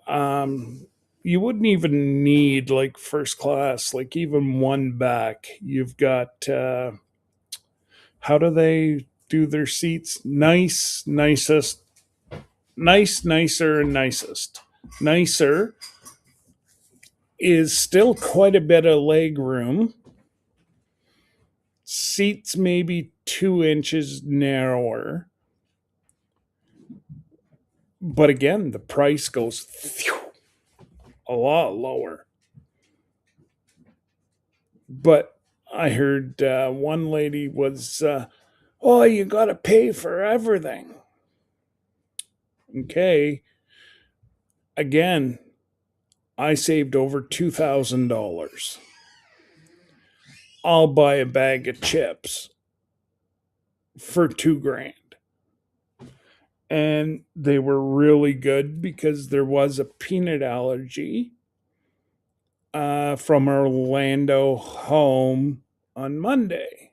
You wouldn't even need like first class, like even one back. You've got, how do they do their seats? Nice, nicest, nice, nicer, and nicest. Nicer is still quite a bit of leg room. Seats maybe 2 inches narrower. But again, the price goes a lot lower. But I heard one lady was, oh, you got to pay for everything. Okay. Again, I saved over $2,000. I'll buy a bag of chips for 2 grand. And they were really good because there was a peanut allergy from Orlando home on Monday.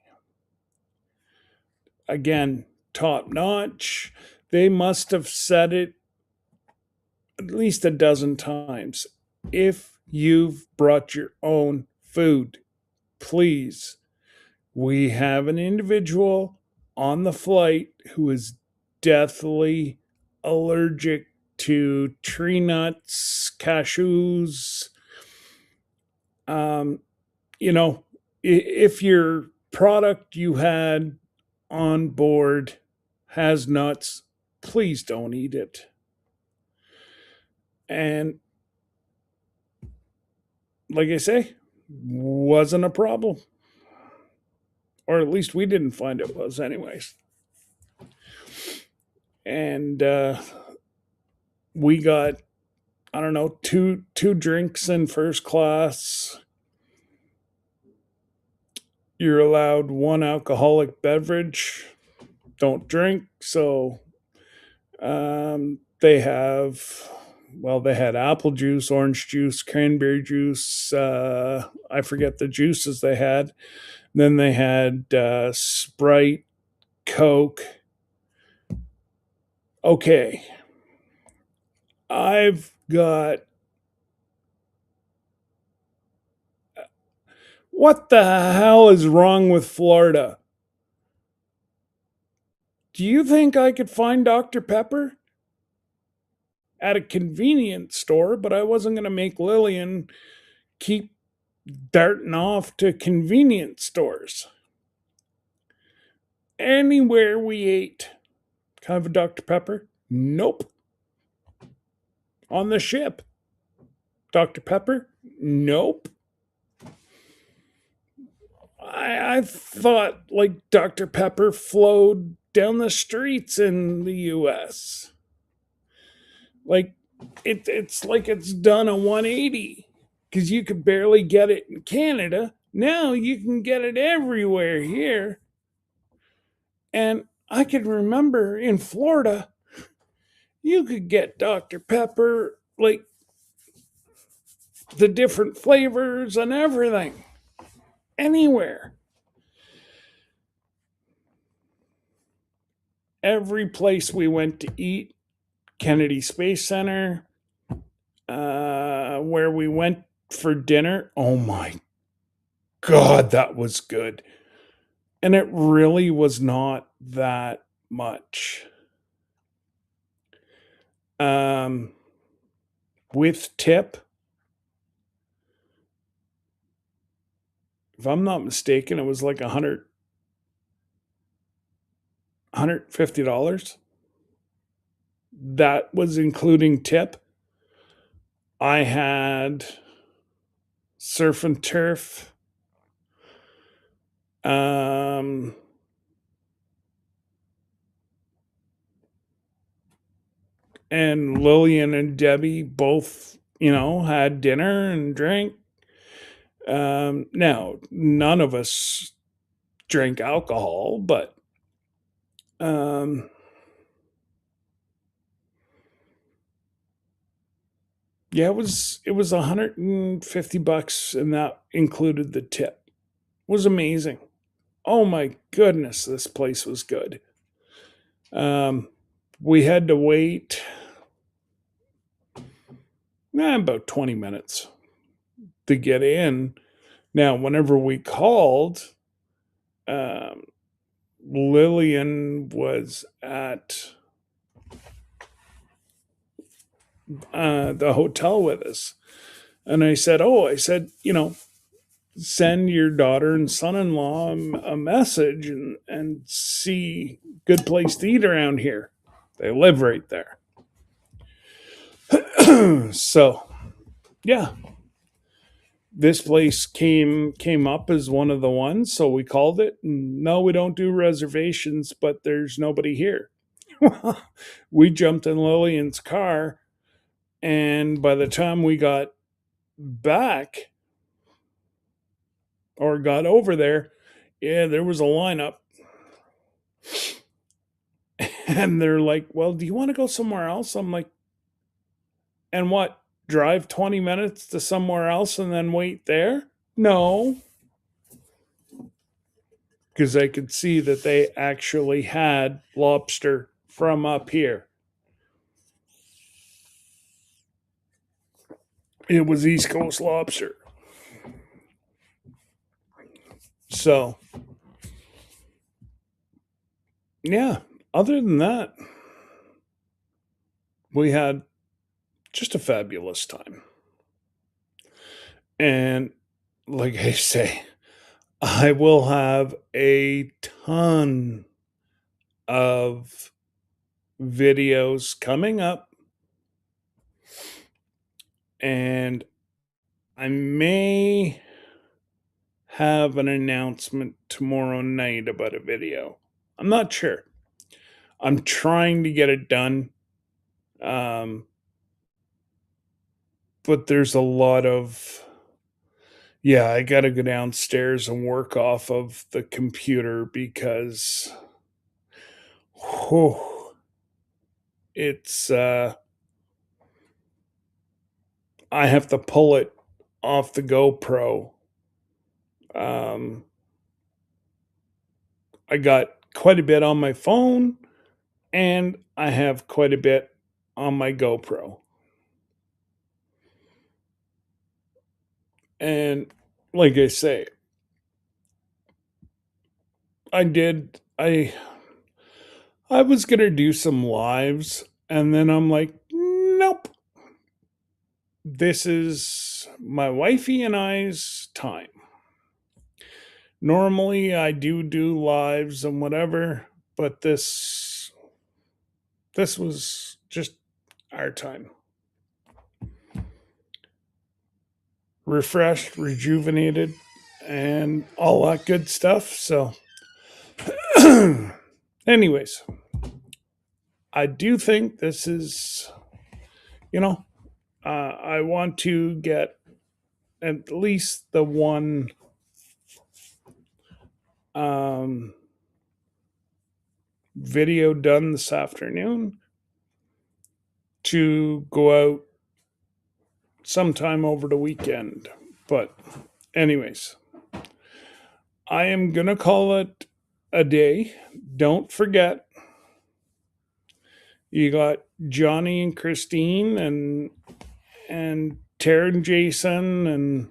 Again, top notch. They must have said it at least a dozen times. If you've brought your own food, please. We have an individual on the flight who is deathly allergic to tree nuts, cashews. Um, if your product you had on board has nuts, please don't eat it. And like I say, wasn't a problem. or at least we didn't find it was, anyways. And we got, I don't know, two drinks in first class. You're allowed one alcoholic beverage. Don't drink. So they have, well, they had apple juice, orange juice, cranberry juice. I forget the juices they had. Then they had Sprite, Coke. Okay. I've got, what the hell is wrong with Florida? Do you think I could find Dr. Pepper at a convenience store, but I wasn't going to make Lillian keep darting off to convenience stores? Anywhere we ate, kind of a Dr. Pepper? Nope. On the ship, Dr. Pepper? Nope. I thought like Dr. Pepper flowed down the streets in the US. Like it's like it's done a 180 because you could barely get it in Canada. Now you can get it everywhere here. And I can remember in Florida, you could get Dr. Pepper, like the different flavors and everything, anywhere. Every place we went to eat, Kennedy Space Center, where we went for dinner, oh my God, that was good. And it really was not that much. Um, with tip, if I'm not mistaken, it was like $150. That was including tip. I had surf and turf. Um, and Lillian and Debbie both, had dinner and drank. Now, none of us drank alcohol, but um, yeah, it was $150, and that included the tip. It was amazing. Oh my goodness, this place was good. Um, we had to wait about 20 minutes to get in. Now, whenever we called, um, Lillian was at the hotel with us. And I said, send your daughter and son-in-law a message and see good place to eat around here. They live right there. So, yeah, this place came up as one of the ones, so we called it. And no, we don't do reservations, but there's nobody here. We jumped in Lillian's car, and by the time we got back or got over there, yeah, there was a lineup. And they're like, well, do you want to go somewhere else? I'm like, and what? Drive 20 minutes to somewhere else and then wait there? No. Because I could see that they actually had lobster from up here. It was East Coast lobster. So, yeah, other than that, we had just a fabulous time. And like I say, I will have a ton of videos coming up, and I may have an announcement tomorrow night about a video. I'm not sure. I'm trying to get it done. Um, but there's a lot of, yeah, I got to go downstairs and work off of the computer because whew, it's, I have to pull it off the GoPro. Um, I got quite a bit on my phone and I have quite a bit on my GoPro. And like I say, I was going to do some lives and then I'm like, nope. This is my wifey and I's time. Normally I do lives and whatever, but this was just our time. Refreshed, rejuvenated, and all that good stuff. So, anyways, I do think this is, you know, I want to get at least the one um, video done this afternoon to go out sometime over the weekend. But, anyways, I am going to call it a day. Don't forget, you got Johnny and Christine and Tara and Jason and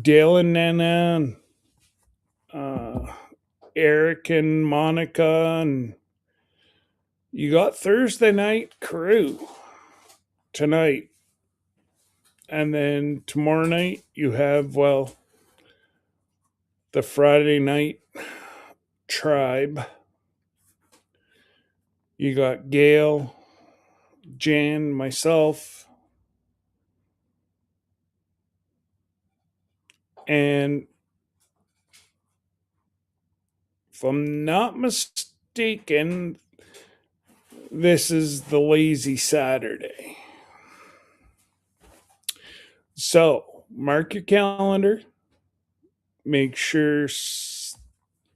Dale and Nana and uh, Eric and Monica, and you got Thursday night crew tonight. And then tomorrow night you have, well, the Friday night tribe. You got Gail, Jan, myself, and if I'm not mistaken, this is the lazy Saturday. So mark your calendar. Make sure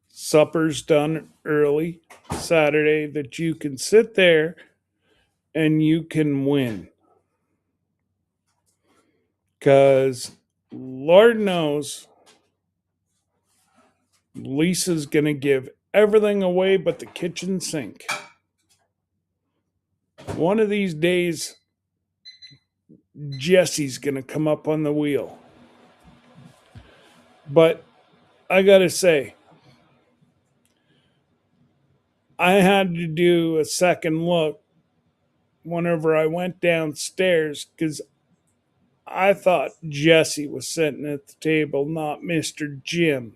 supper's done early Saturday that you can sit there and you can win. Because Lord knows Lisa's going to give everything away but the kitchen sink. One of these days, Jesse's going to come up on the wheel. But I got to say, I had to do a second look whenever I went downstairs because I thought Jesse was sitting at the table, not Mr. Jim.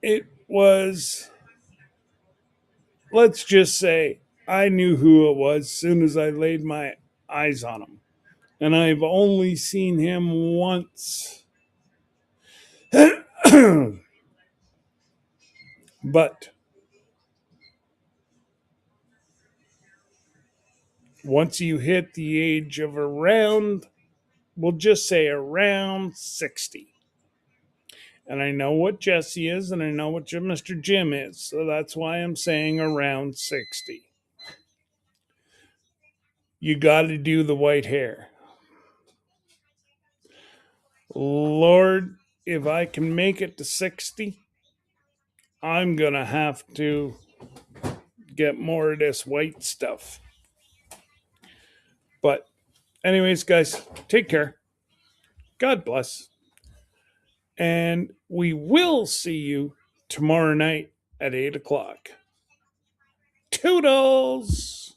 It was, let's just say, I knew who it was as soon as I laid my eyes on him. And I've only seen him once. But once you hit the age of around, we'll just say around 60. And I know what Jesse is, and I know what Mr. Jim is. So that's why I'm saying around 60. You got to do the white hair. Lord, if I can make it to 60, I'm going to have to get more of this white stuff. But, anyways, guys, take care. God bless. And we will see you tomorrow night at 8 o'clock. Toodles!